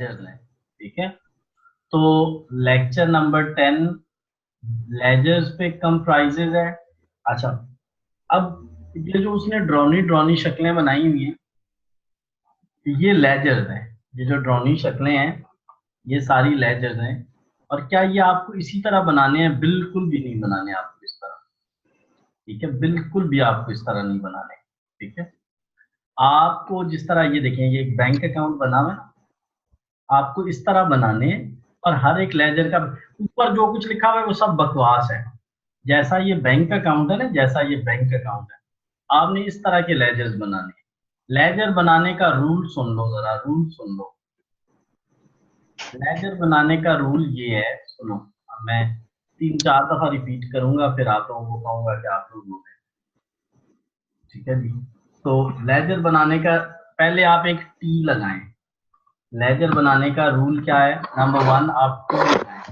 Ledgers हैं, ठीक है। तो लेक्चर नंबर 10 लेजर्स पे कम प्राइजेस है। अच्छा, अब ये जो उसने ड्रॉनी ड्रॉनी शक्लें बनाई हुई हैं, ये लेजर्स हैं। ये जो ड्रॉनी शक्लें हैं ये सारी लेजर्स हैं। और क्या ये आपको इसी तरह बनाने हैं? बिल्कुल भी नहीं बनाने आपको इस तरह, ठीक है, बिल्कुल भी आपको इस तरह नहीं बनाने, ठीक है। आपको जिस तरह ये देखें, ये एक बैंक अकाउंट बना हुआ है ना, आपको इस तरह बनाने हैं। और हर एक लेजर का ऊपर जो कुछ लिखा हुआ है वो सब बकवास है। जैसा ये बैंक अकाउंट है ना, जैसा ये बैंक अकाउंट है, आपने इस तरह के लेजर्स बनाने। लेजर बनाने का रूल सुन लो जरा, रूल सुन लो। लेजर बनाने का रूल ये है, सुनो। अब मैं 3-4 दफा रिपीट करूंगा, फिर आप लोगों को कहूंगा कि आप लोग बोलें, ठीक है जी। तो लेजर बनाने का पहले आप एक टी लगाएं। लेजर बनाने का रूल क्या है? नंबर 1, आप टी लगाएं।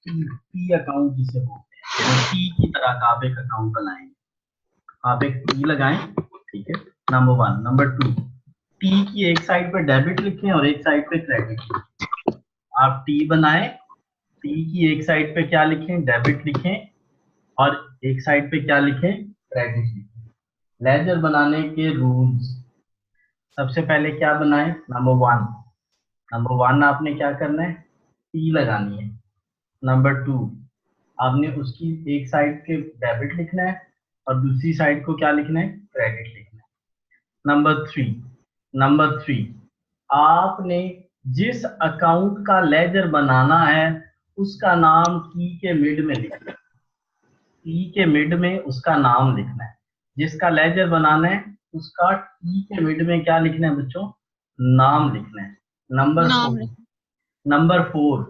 टी अकाउंट जिसे बोलते हैं, यानी टी की तरह का आप एक अकाउंट बनाएंगे। आप एक टी लगाएं, ठीक है, नंबर 1। नंबर 2, टी की एक साइड पे डेबिट लिखें और एक साइड पे क्रेडिट लिखें। आप टी बनाएं, टी की एक साइड पे क्या लिखें? डेबिट लिखें, और एक साइड पे क्या लिखें? क्रेडिट लिखें। लेजर बनाने के रूल्स, सबसे पहले क्या बनाएं? नंबर 1 आपने क्या करना है? टी लगानी है। नंबर 2, आपने उसकी एक साइड के डेबिट लिखना है और दूसरी साइड को क्या लिखना है? क्रेडिट लिखना है। नंबर 3 आपने जिस अकाउंट का लेजर बनाना है उसका नाम की के मिड में लिखना है। टी के मिड में उसका नाम लिखना है। जिसका लेजर बनाना है उसका टी के मिड में क्या लिखना है बच्चों? नाम लिखना है। नंबर नाम 4 नंबर 4,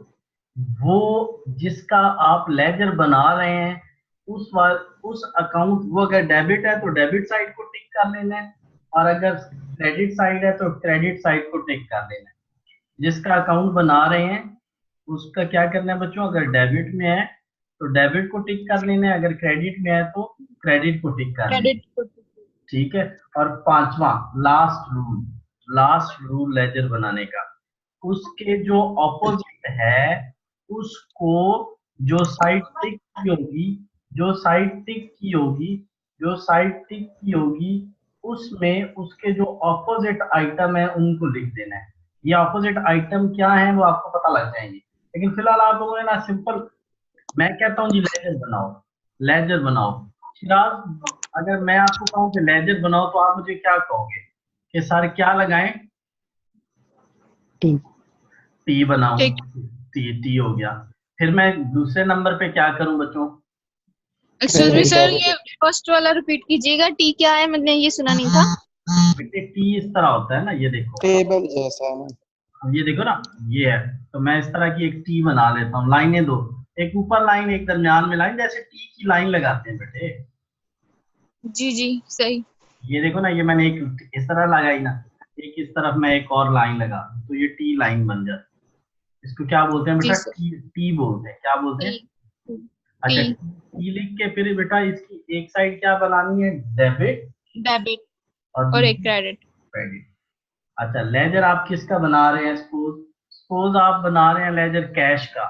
वो जिसका आप लेजर बना रहे हैं उस अकाउंट, वो अगर डेबिट है तो डेबिट साइड को टिक कर लेना है, और अगर क्रेडिट साइड है तो क्रेडिट साइड को टिक कर लेना है। जिसका अकाउंट बना रहे हैं उसका क्या करना है बच्चों? अगर डेबिट में है तो डेबिट को टिक कर लेना है, अगर क्रेडिट में है तो क्रेडिट को टिक कर लेना है, क्रेडिट। ठीक है। और 5वां लास्ट रूल लेजर बनाने का, उसके जो ऑपोजिट है उसको, जो साइड टिक की होगी, जो साइड टिक की होगी, जो साइड टिक की होगी, उसमें उसके जो ऑपोजिट आइटम है उनको लिख देना है। ये ऑपोजिट आइटम क्या है वो आपको पता लग जाएंगे, लेकिन फिलहाल आप लोगों ने ना सिंपल, मैं कहता हूँ जी लेजर बनाओ, लेजर बनाओ। शिराज, अगर मैं आपको कहूँ कि लेजर बनाओ तो आप मुझे क्या कहोगे कि सर क्या लगाएं? टी। टी बनाओ। ठीक। टी टी हो गया। फिर मैं दूसरे नंबर पे क्या करूं बच्चों? Excuse me credit sir, debit. ये फर्स्ट वाला रिपीट कीजिएगा। टी क्या है? मैंने ये सुना नहीं था। बेटे टी इस तरह होता है ना, ये देखो, टेबल जैसा है ना। अब ये देखो ना, ये है। तो मैं इस तरह की एक टी बना लेता हूँ, लाइनें दो, एक ऊपर लाइन एक दरमियान में लाइन, जैसे टी की लाइन लगाते हैं बेटे। जी जी, सही। ये देखो ना, ये मैंने एक इस तरह लगाई ना, एक इस तरफ मैं एक और लाइन लगा दूं, तो ये टी लाइन बन जाती है। इसको क्या बोलते हैं जी बेटा? सर। टी टी बोलते हैं। क्या बोलते टी। हैं? टी। अच्छा, टी लिख के फिर बेटा इसकी एक साइड क्या बनानी है? Debit, debit. और और एक दूसरी क्रेडिट। क्रेडिट। अच्छा, लेजर आप किसका बना रहे हैं? सपोज सपोज आप बना रहे हैं लेजर कैश का,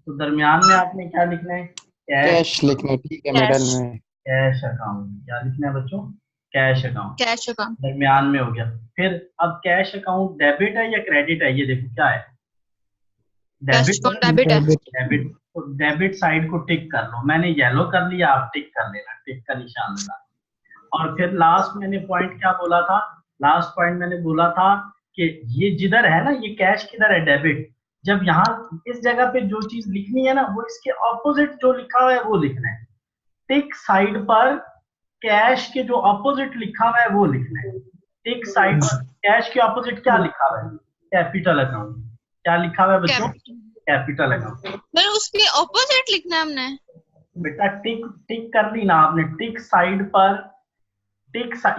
तो दरमियान में आपने क्या लिखना है? कैश। कैश लिखना ठीक है कैश। मिडल में। कैश अकाउंट क्या लिखना है बच्चों? Cash account. Cash account. दरमियान में हो गया। फिर अब कैश अकाउंट डेबिट है या क्रेडिट है? ये देखो क्या है, कैश डेबिट है अकाउंट ना। डेबिट है। डेबिट। डेबिट, तो डेबिट साइड को टिक कर लो। मैंने येलो कर लिया, आप टिक कर लेना, टिक का निशान लगा। और फिर लास्ट मैंने पॉइंट क्या बोला था? लास्ट पॉइंट मैंने बोला था कि ये जिधर है ना, ये कैश किधर है? डेबिट। जब यहाँ इस जगह पे जो चीज लिखनी है ना, वो इसके ऑपोजिट जो लिखा हुआ है वो लिखना है। टिक साइड पर कैश के जो ऑपोजिट लिखा हुआ है वो लिखना है। टिक साइड पर कैश के ऑपोजिट क्या लिखा हुआ है? Capital account. क्या लिखा हुआ है बच्चों? कैपिटल। Capital account. मैंने उसके ऑपोजिट लिखना है हमने। बेटा टिक टिक कर ली ना आपने, टिक साइड पर,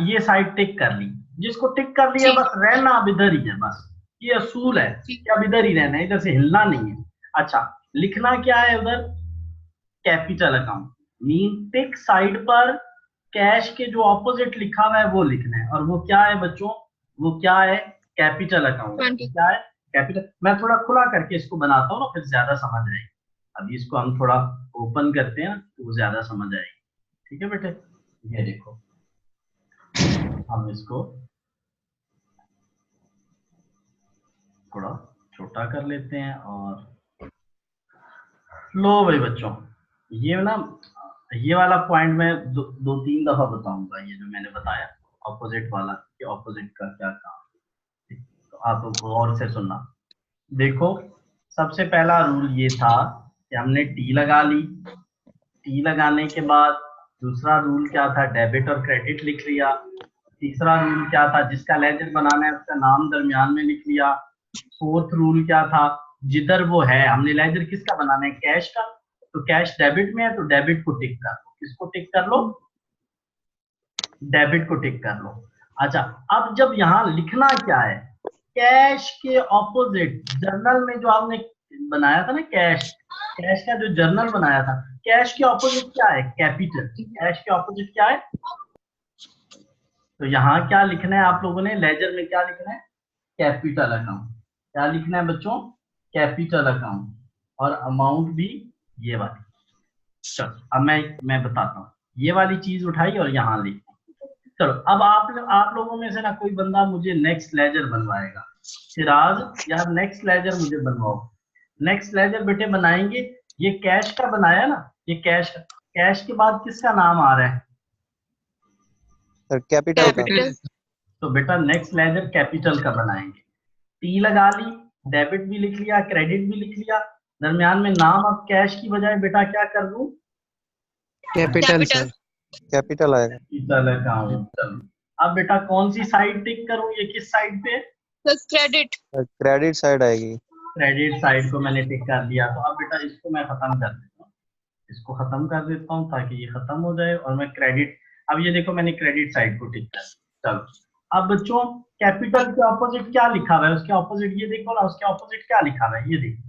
ये साइड टिक कर ली। जिसको टिक कर लिया जी बस रहना अब इधर ही है, बस ये असूल है जी। कि अब इधर ही रहना है, इधर से हिलना नहीं है। अच्छा, लिखना क्या है उधर? Capital account. मीन टिक साइड पर कैश के जो ऑपोजिट लिखा हुआ है वो लिखना है, और वो क्या है बच्चों? वो क्या है? Capital account. 20। क्या है? कैपिटल। मैं थोड़ा खुला करके इसको बनाता हूँ ना, फिर ज्यादा समझ आएगी। अभी इसको हम थोड़ा ओपन करते हैं तो वो ज्यादा समझ आएगी। ठीक है बेटे, ये देखो हम इसको थोड़ा छोटा कर लेते हैं और लो भाई बच्चों, ये ना ये वाला पॉइंट मैं दो तीन दफा बताऊंगा, ये जो मैंने बताया ऑपोजिट वाला कि ऑपोजिट का क्या काम। तो आप लोग गौर से सुनना। देखो सबसे पहला रूल ये था कि हमने टी लगा ली, टी लगाने के बाद दूसरा रूल क्या था, डेबिट और क्रेडिट लिख लिया। तीसरा रूल क्या था, जिसका लेजर बनाना है उसका नाम दरमियान में लिख लिया। फोर्थ रूल क्या था, जिधर वो है हमने लेजर किसका बनाना है, कैश का, तो कैश डेबिट में है तो डेबिट को टिक कर लो। किसको टिक कर लो, डेबिट को टिक कर लो। अच्छा अब जब यहाँ लिखना क्या है, कैश के ऑपोजिट जर्नल में जो आपने बनाया था ना, कैश, कैश का जो जर्नल बनाया था, कैश के ऑपोजिट क्या है, कैपिटल। कैश के ऑपोजिट क्या है, तो यहाँ क्या लिखना है आप लोगों ने, लेजर में क्या लिखना है, कैपिटल अकाउंट। क्या लिखना है बच्चों, कैपिटल अकाउंट, और अमाउंट भी ये वाली। चलो अब मैं बताता हूँ, ये वाली चीज उठाई और यहाँ लिख। चलो अब आप लोगों में से ना कोई बंदा मुझे नेक्स्ट लेजर बनवाएगा। सिराज यार नेक्स्ट लेजर मुझे बनवाओ। नेक्स्ट लेजर बेटे बनाएंगे, ये कैश का बनाया ना, ये कैश, कैश के बाद किसका नाम आ रहा है, सर कैपिटल का। तो बेटा नेक्स्ट लेजर कैपिटल का बनाएंगे। टी लगा ली, डेबिट भी लिख लिया, क्रेडिट भी लिख लिया, दरमियान में नाम अब कैश की बजाय बेटा क्या कर दूं, कैपिटल सर, कैपिटल आएगा। Capital account. चलो अब बेटा कौन सी साइड टिक करूं, ये किस साइड पे, क्रेडिट। क्रेडिट साइड आएगी। क्रेडिट साइड को मैंने टिक कर दिया। तो अब बेटा इसको मैं खत्म कर देता हूँ, इसको खत्म कर देता हूँ ताकि ये खत्म हो जाए और मैं क्रेडिट, अब ये देखो मैंने क्रेडिट साइड को टिक कर दिया। चलो अब बच्चों कैपिटल के ऑपोजिट क्या लिखा हुआ है, उसके ऑपोजिट ये देखो ना, उसके ऑपोजिट क्या लिखा हुआ है, ये देखो,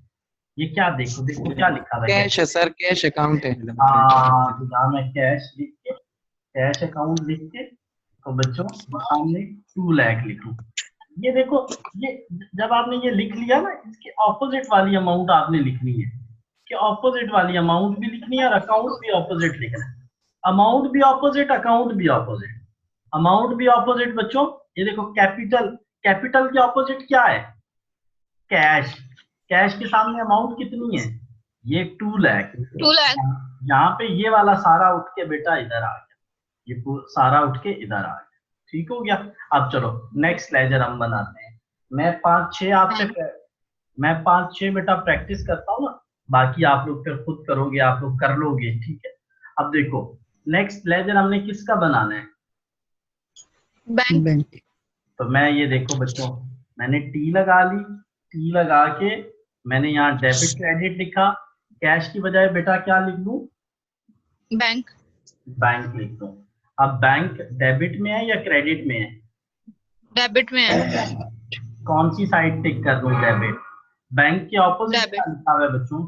ये क्या देखो, देखो क्या लिखा हुआ है, कैश है सर, कैश अकाउंट है। हाँ तो जहाँ मैं कैश लिख के, कैश अकाउंट लिख के, तो बच्चों सामने 2 लाख लिखूं। ये देखो, ये जब आपने ये लिख लिया ना, इसके ऑपोजिट वाली अमाउंट आपने लिखनी है, कि ऑपोजिट वाली अमाउंट भी लिखनी है और अकाउंट भी ऑपोजिट लिखना है। अमाउंट भी ऑपोजिट, अकाउंट भी ऑपोजिट, अमाउंट भी ऑपोजिट बच्चों। ये देखो कैपिटल, कैपिटल के ऑपोजिट क्या है, कैश, कैश के सामने अमाउंट कितनी है, ये 2 लाख। 2 लाख। यहाँ पे ये वाला सारा उठ के बेटा इधर आ गया, ये सारा उठ के इधर आ गया। ठीक हो गया। अब चलो नेक्स्ट लेजर हम बनाते हैं। मैं 5-6 आपसे, मैं 5-6 बेटा प्रैक्टिस करता हूँ ना, बाकी आप लोग फिर खुद करोगे, आप लोग कर लोगे। ठीक है। अब देखो नेक्स्ट लेजर हमने किसका बनाना है, बैंक। तो मैं ये देखो बच्चों, मैंने टी लगा ली, टी लगा के मैंने यहाँ डेबिट क्रेडिट लिखा, कैश की बजाय बेटा क्या लिख दूं, बैंक। बैंक लिख दूं। अब बैंक डेबिट में है या क्रेडिट में है, डेबिट में है। कौन सी साइड टिक कर दूं, डेबिट। बैंक के ऑपोजिट क्या लिखा हुआ है बच्चों,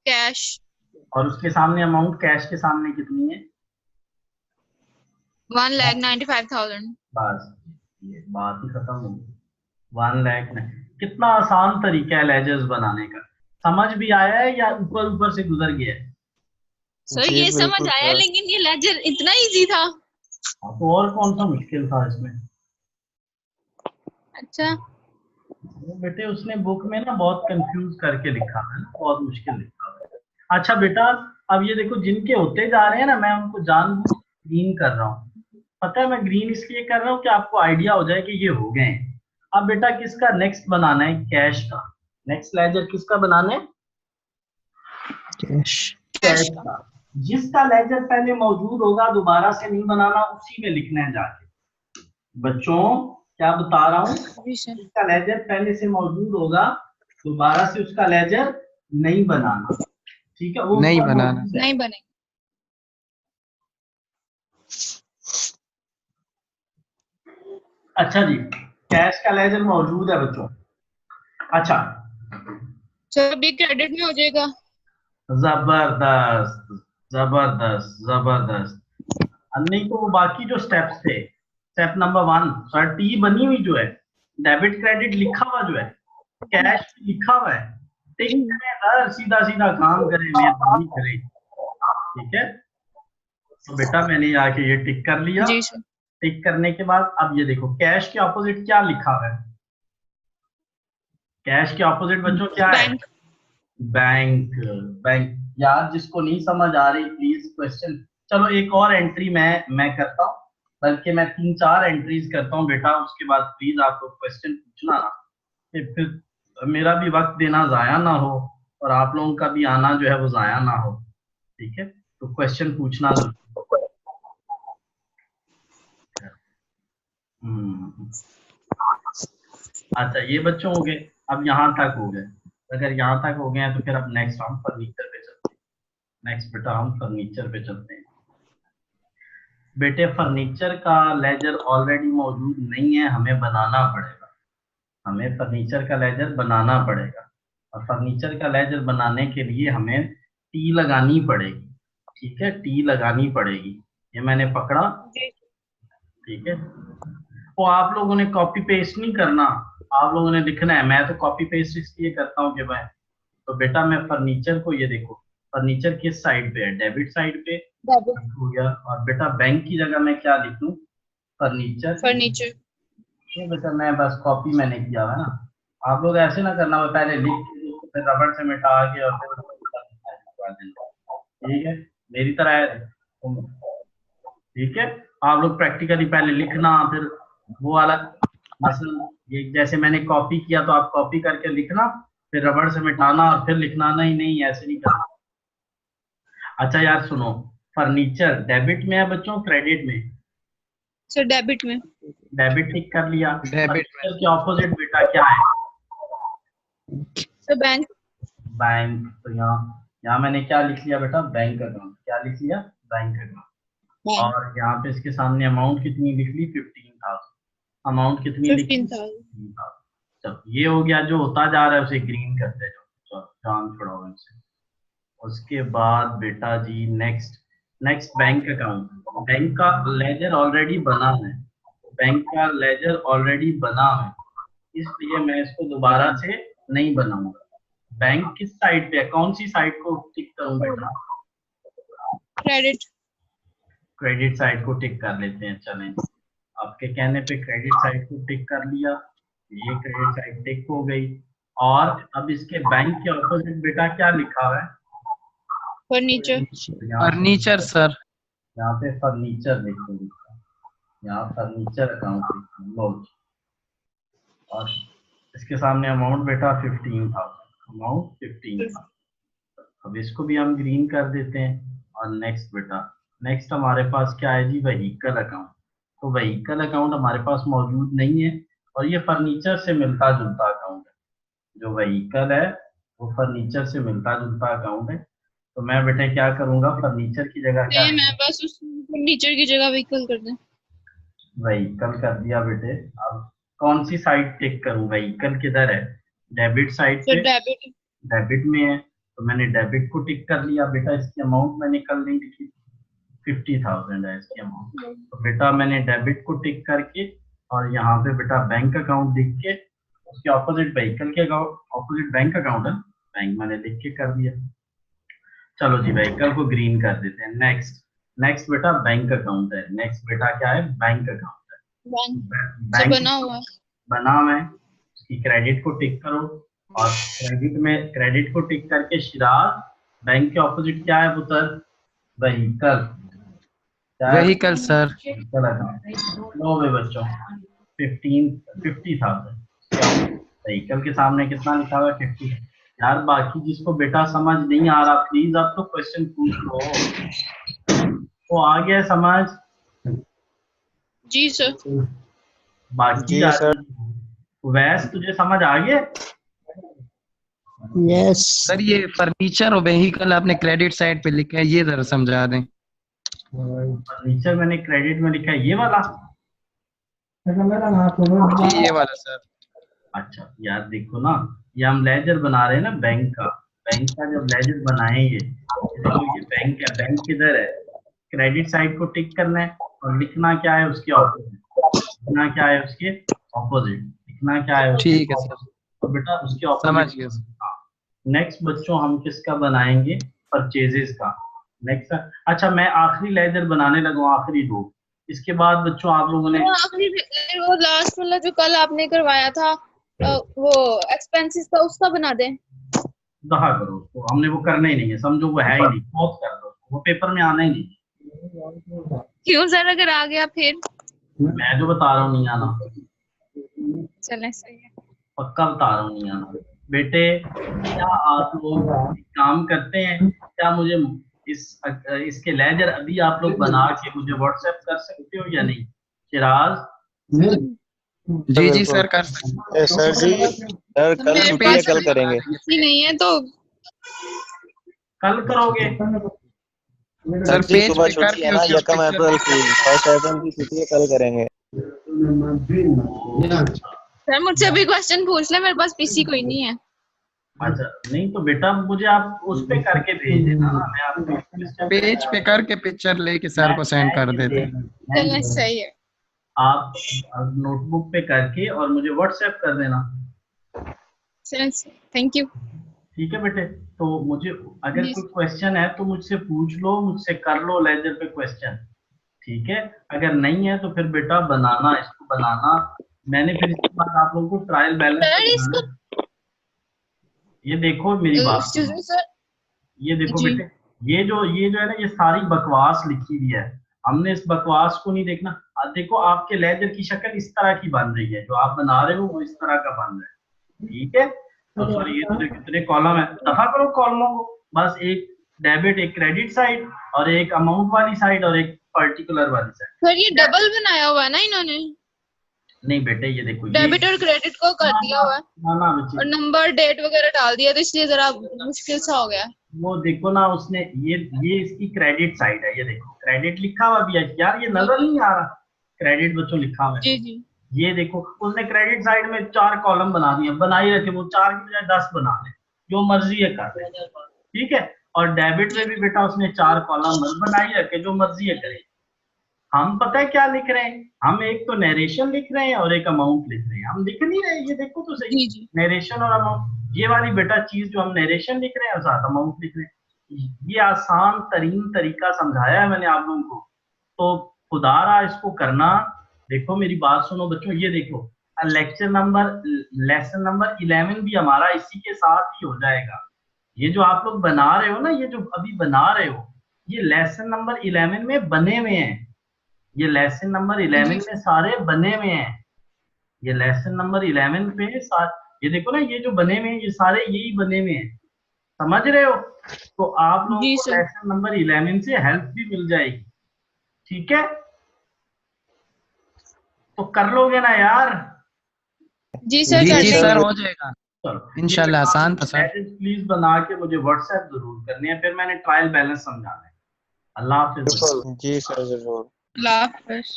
कैश, और उसके सामने अमाउंट कैश के सामने कितनी है, 1,95,000। बस ये बात ही खत्म हो गई। 1 लाख में कितना आसान तरीका है लेजर्स बनाने का, समझ भी आया है या ऊपर ऊपर से गुजर गया है, सर ये समझ आया, लेकिन ये लेजर इतना इजी था। तो और कौन सा मुश्किल था इसमें, अच्छा वो बेटे उसने बुक में ना बहुत कंफ्यूज करके लिखा है ना, बहुत मुश्किल लिखा है। अच्छा बेटा अब ये देखो जिनके होते जा रहे हैं ना, मैं उनको जानबूझ ग्रीन कर रहा हूँ। पता है मैं ग्रीन इसलिए कर रहा हूँ कि आपको आइडिया हो जाए कि ये हो गए हैं। अब बेटा किसका नेक्स्ट बनाना है, कैश का। नेक्स्ट लेजर किसका बनाना है, कैश। कैश का। जिसका लेजर पहले मौजूद होगा दोबारा से नहीं बनाना, उसी में लिखना है जाके। बच्चों क्या बता रहा हूँ, जिसका लेजर पहले से मौजूद होगा दोबारा से उसका लेजर नहीं बनाना। ठीक है, वो नहीं बनाना, नहीं बनेगा। अच्छा जी, कैश का लेजर मौजूद है बच्चों। अच्छा चलो भी क्रेडिट में हो जाएगा। जबरदस्त जबरदस्त जबरदस्त। नहीं तो बाकी जो स्टेप्स थे, स्टेप नंबर 1 सर टी बनी हुई जो है, डेबिट क्रेडिट लिखा हुआ जो है, कैश लिखा हुआ है, टिक करें सर, सीधा सीधा काम करें, मेहरबानी करें, ठीक है। तो बेटा मैंने आके ये टिक कर लिया। जी सर। टिक करने के बाद अब ये देखो कैश के ऑपोजिट क्या लिखा हुआ है, कैश के ऑपोजिट बच्चों क्या है, बैंक। बैंक। बैंक यार जिसको नहीं समझ आ रही प्लीज क्वेश्चन, चलो एक और एंट्री मैं करता हूँ, बल्कि मैं 3-4 एंट्रीज करता हूँ बेटा, उसके बाद प्लीज आप लोग क्वेश्चन पूछना ना, फिर मेरा भी वक्त देना जाया ना हो और आप लोगों का भी आना जो है वो जाया ना हो, ठीक है। तो क्वेश्चन पूछना जरूर। अच्छा ये बच्चों हो गए, अब यहाँ तक हो गए, अगर यहाँ तक हो गए हैं तो फिर अब नेक्स्ट हम फर्नीचर पे चलते हैं। नेक्स्ट बेटा हम फर्नीचर पे चलते हैं। बेटे फर्नीचर का लेजर ऑलरेडी मौजूद नहीं है, हमें बनाना पड़ेगा, हमें फर्नीचर का लेजर बनाना पड़ेगा, और फर्नीचर का लेजर बनाने के लिए हमें टी लगानी पड़ेगी, ठीक है, टी लगानी पड़ेगी। ये मैंने पकड़ा, ठीक है। वो आप लोगों ने कॉपी पेस्ट नहीं करना, आप लोगों ने लिखना है, मैं तो कॉपी पेस्ट इसलिए करता हूँ कि मैं, तो बेटा मैं फर्नीचर को, ये देखो फर्नीचर किस साइड पे है, डेबिट साइड पे हो गया, और बेटा बैंक की जगह मैं क्या लिख दूं, फर्नीचर। फर्नीचर। ये बेटा मैं बस कॉपी मैंने किया है ना, आप लोग ऐसे ना करना, पहले लिख के फिर रबड़ से मिटा के और फिर ठीक है, मेरी तरह है, ठीक है। आप लोग प्रैक्टिकली पहले लिखना, फिर वो वाला मसलन ये जैसे मैंने कॉपी किया तो आप कॉपी करके लिखना, फिर रबड़ से मिटाना और फिर लिखना, नहीं नहीं ऐसे नहीं करना। अच्छा यार सुनो, फर्नीचर डेबिट में है बच्चों क्रेडिट में? सर डेबिट में। डेबिट टिक कर लिया। डेबिट में। फर्नीचर के ऑपोजिट बेटा क्या है? Sir bank. बैंक। तो यहाँ यहाँ मैंने क्या लिख लिया बेटा, बैंक अकाउंट, क्या लिख लिया, बैंक अकाउंट। और यहाँ पे इसके सामने अमाउंट कितनी लिख ली, 15,000, अमाउंट कितनी लिखी, 15,000। चलो ये हो गया, जो होता जा रहा है उसे ग्रीन करते जाओ, जान छोड़ाओ इनसे। उसके बाद बेटा जी नेक्स्ट बैंक अकाउंट, बैंक का लेजर ऑलरेडी बना है, बैंक का लेजर ऑलरेडी बना है, इसलिए मैं इसको दोबारा से नहीं बनाऊंगा। बैंक किस साइड पे है, कौन सी साइड को टिक करूं बेटा, क्रेडिट। क्रेडिट साइड को टिक कर लेते हैं, चलें आपके कहने पे क्रेडिट साइड को टिक कर लिया, ये क्रेडिट साइड टिक हो गई। और अब इसके बैंक के ऑपोजिट बेटा क्या लिखा हुआ है, फर्नीचर। Furniture sir. यहाँ पे फर्नीचर लिखो, यहाँ फर्नीचर अकाउंट लिखो, और इसके सामने अमाउंट बेटा 15,000, अमाउंट 15,000। अब इसको भी हम ग्रीन कर देते हैं। और नेक्स्ट बेटा, नेक्स्ट हमारे पास क्या है जी, व्हीकल अकाउंट। तो व्हीकल अकाउंट हमारे पास मौजूद नहीं है, और ये फर्नीचर से मिलता जुलता अकाउंट है, जो व्हीकल है वो फर्नीचर से मिलता जुलता अकाउंट है। तो मैं बेटे क्या करूंगा, फर्नीचर की जगह क्या, मैं बस उस फर्नीचर की जगह व्हीकल कर दें। व्हीकल कर दिया बेटे। अब कौन सी साइड टिक करूं, व्हीकल किधर है, डेबिट साइड पे, डेबिट। डेबिट में है, तो मैंने डेबिट को टिक कर लिया बेटा। इसकी अमाउंट मैंने कल नहीं लिखी, 50,000 है इसकी अमाउंट, तो बेटा मैंने डेबिट को टिक करके और यहाँ पे बेटा बैंक अकाउंट लिख के, उसके ऑपोजिट व्हीकल के ऑपोजिट बैंक अकाउंट है, बैंक मैंने लिख के कर दिया। चलो जी व्हीकल को ग्रीन कर देते हैं। नेक्स्ट बेटा बैंक अकाउंट है, नेक्स्ट बेटा क्या है, बैंक अकाउंट है, बैंक बना हुआ है, बना हुआ है, उसकी क्रेडिट को टिक करो, और क्रेडिट को टिक करके शिराज, बैंक के ऑपोजिट क्या है पुत्र, vehicle, vehicle sir. Vehicle account. लो बे बच्चों 50,000, व्हीकल के सामने कितना लिखा हुआ है, 50। यार बाकी जिसको बेटा समझ नहीं आ रहा प्लीज आप तो क्वेश्चन पूछ लो, तो आ गया समझ? जी सर। बाकी जी सर। वैस तुझे समझ आ गया? यस सर ये फर्नीचर और व्हीकल आपने क्रेडिट साइड पे लिखा है, ये जरा समझा दें। फर्नीचर मैंने क्रेडिट में लिखा है, ये वाला। जी ये वाला सर। अच्छा यार देखो ना, ये हम लेजर बना रहे हैं ना बैंक का जब लेजर बनाएंगे, देखो ये बैंक है, बैंक किधर है, क्रेडिट साइड को टिक करना है, और लिखना क्या है उसके ऑपोजिट, लिखना क्या है उसके ऑपोजिट, लिखना क्या है उसके ठीक है सर। तो बेटा उसके समझ ऑपोजिट। गया। नेक्स्ट बच्चों हम किसका बनाएंगे, परचेजेस का। नेक्स्ट, अच्छा मैं आखिरी लेजर बनाने लगा हूं, आखिरी दो। इसके बाद बच्चों आप लोगों ने वो आखिरी वो लास्ट वाला जो कल आपने करवाया था वो एक्सपेंसेस का, उसका बना दें। दहा करो उसको, हमने वो करना ही नहीं है, समझो वो है ही नहीं, बहुत कर दो उसको, वो पेपर में आना ही नहीं। क्यों सर, अगर आ गया फिर? मैं जो बता रहा हूँ नहीं आना, चले सही है। पक्का बता रहा हूँ नहीं आना। बेटे क्या आप लोग एक काम करते हैं, क्या मुझे इसके लेजर अभी आप लोग बना के मुझे व्हाट्सएप कर सकते हो या नहीं? चिराज, जी जी सर, कर सकते हैं। सर जी, सर कल मेरे छुट्टी है, पास कल करेंगे। ही नहीं है तो कल करोगे? सर जी पेज सुबह पे छुट्टी है करके ना, उसके यकम पिक्चर अप्रैल की, फर्स्ट सेशन की छुट्टी है, कल करेंगे। सर मुझसे अभी क्वेश्चन पूछ ले, मेरे पास पीसी कोई नहीं है। अच्छा नहीं तो बेटा मुझे आप उस पे करके भेज देना ना, मैं आपको क्वेश्चन पेज पे करके पिक्चर लेके सर को सेंड कर देते हैं। चले सही है। आप नोटबुक पे करके और मुझे व्हाट्सएप कर देना। चले, थैंक यू। ठीक है बेटे, तो मुझे अगर जी कोई क्वेश्चन है तो मुझसे पूछ लो, मुझसे कर लो लेजर पे क्वेश्चन। ठीक है, अगर नहीं है तो फिर बेटा बनाना, इसको बनाना। मैंने फिर इसके बाद आप लोगों को ट्रायल बैलेंस सर समझाना इसको, है। ये देखो मेरी बात एक्सक्यूज सुनो, मी सर। ये देखो जी बेटे, ये जो है ना, ये सारी बकवास लिखी हुई है, हमने इस बकवास को नहीं देखना। देखो आपके लेजर की शक्ल इस तरह की बन रही है, जो आप बना रहे हो वो इस तरह का बन रहा है। ठीक है, तो सॉरी ये तो कितने कॉलम है, दफा करो कॉलमों को। बस एक डेबिट, एक क्रेडिट साइड, और एक अमाउंट वाली साइड, और एक पर्टिकुलर वाली साइड। सर, ये डबल बनाया हुआ है ना इन्होंने, नहीं बेटे ये देखो ये डेबिट और क्रेडिट को कर दिया हुआ है ना बच्चे, और नंबर डेट वगैरह डाल दिया, तो इसलिए जरा मुश्किल सा हो गया। वो देखो ना उसने, ये इसकी क्रेडिट साइड है, ये देखो क्रेडिट लिखा हुआ भी है यार, ये जी नजर नहीं आ रहा? क्रेडिट बच्चों लिखा हुआ है, जी जी। ये देखो उसने क्रेडिट साइड में 4 कॉलम बना दिए, बना ही रखे, वो 4 की बजाय 10 बना ले, जो मर्जी है कर ले। ठीक है, और डेबिट में भी बेटा उसने 4 कॉलम बना ही रखे, जो मर्जी है करे। हम पता है क्या लिख रहे हैं, हम एक तो नरेशन लिख रहे हैं और एक अमाउंट लिख रहे हैं, हम लिख नहीं रहे, ये देखो तो सही, जी जी नरेशन और अमाउंट, ये वाली बेटा चीज जो हम नरेशन लिख रहे हैं और साथ अमाउंट लिख रहे हैं। ये आसान तरीन तरीका समझाया है मैंने आप लोगों को, तो खुदारा इसको करना। देखो मेरी बात सुनो बच्चों, ये देखो लेसन नंबर 11 भी हमारा इसी के साथ ही हो जाएगा। ये जो आप लोग बना रहे हो ना, ये जो अभी बना रहे हो, ये लेसन नंबर 11 में बने हुए हैं, ये लेसन नंबर 11 जी में सारे बने हुए हैं, ये लेसन नंबर 11 पे ये देखो ना, ये जो बने हुए हैं ये सारे यही बने हुए हैं, समझ रहे हो? तो आप लोगों जी को सर। लेसन नंबर 11 से हेल्प भी मिल जाएगी। ठीक है, तो कर लोगे ना यार? जी सर, जी कर जी लेंगे। सर, हो जाएगा चलो इंशाल्लाह, आसान था सर। प्लीज बना के मुझे व्हाट्सएप जरूर करनी है, फिर मैंने ट्रायल बैलेंस समझाना है। अल्लाह हाफिज। जी सर जरूर। अल्लाह हाफ़िज़।